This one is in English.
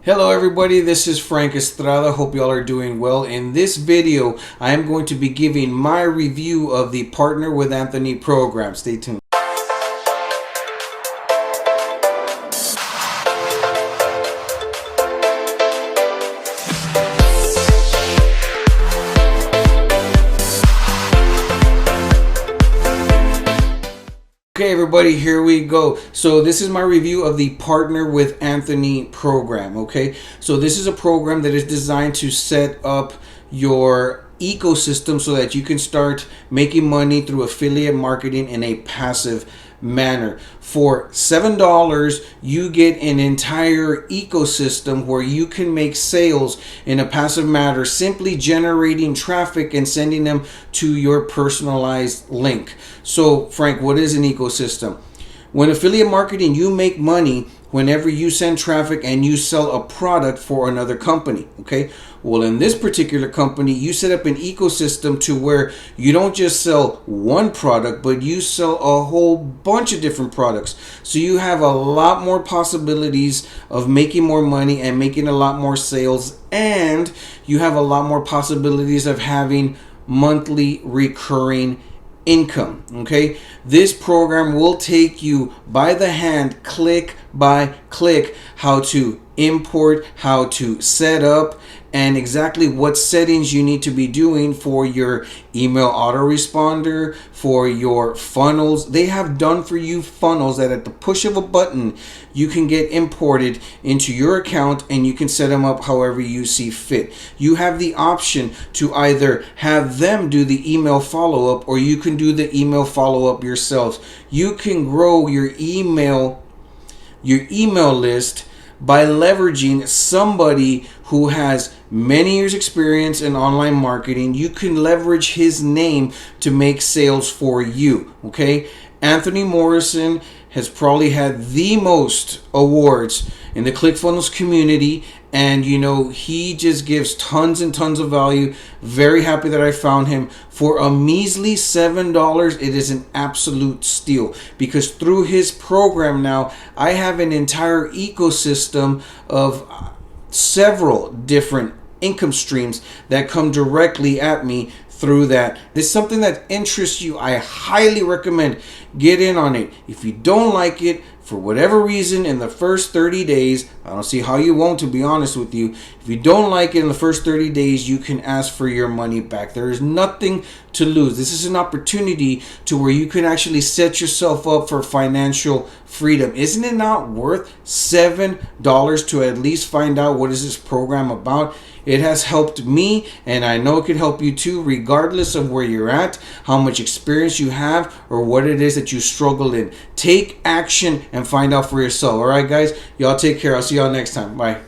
Hello everybody, this is Frank Estrada. Hope y'all are doing well. In this video, I am going to be giving my review of the Partner with Anthony program. Stay tuned. Okay everybody, here we go. So this is my review of the Partner with Anthony program. Okay, so this is a program that is designed to set up your ecosystem so that you can start making money through affiliate marketing in a passive manner. For $7, you get an entire ecosystem where you can make sales in a passive manner, simply generating traffic and sending them to your personalized link. So, Frank, what is an ecosystem? When affiliate marketing, you make money whenever you send traffic and you sell a product for another company. Okay, well, in this particular company, you set up an ecosystem to where you don't just sell one product, but you sell a whole bunch of different products. So you have a lot more possibilities of making more money and making a lot more sales, and you have a lot more possibilities of having monthly recurring income. Okay, this program will take you by the hand, click by click, how to import, how to set up, and exactly what settings you need to be doing for your email autoresponder, for your funnels. They have done for you funnels that at the push of a button you can get imported into your account and you can set them up however you see fit. You have the option to either have them do the email follow-up or you can do the email follow-up yourselves. You can grow your email list by leveraging somebody who has many years experience in online marketing. You can leverage his name to make sales for you. Okay, Anthony Morrison has probably had the most awards in the ClickFunnels community, and he just gives tons and tons of value. Very happy that I found him. For a measly $7, it is an absolute steal, because through his program now I have an entire ecosystem of several different income streams that come directly at me through that. This is something that interests you. I highly recommend get in on it. If you don't like it for whatever reason in the first 30 days, I don't see how you won't, to be honest with you. If you don't like it in the first 30 days, you can ask for your money back. There is nothing to lose. This is an opportunity to where you can actually set yourself up for financial freedom. Isn't it not worth $7 to at least find out what is this program about? It has helped me, and I know it could help you too, regardless of where you're at, how much experience you have, or what it is that you struggle in. Take action and find out for yourself. All right, guys, y'all take care. I'll see y'all next time. Bye.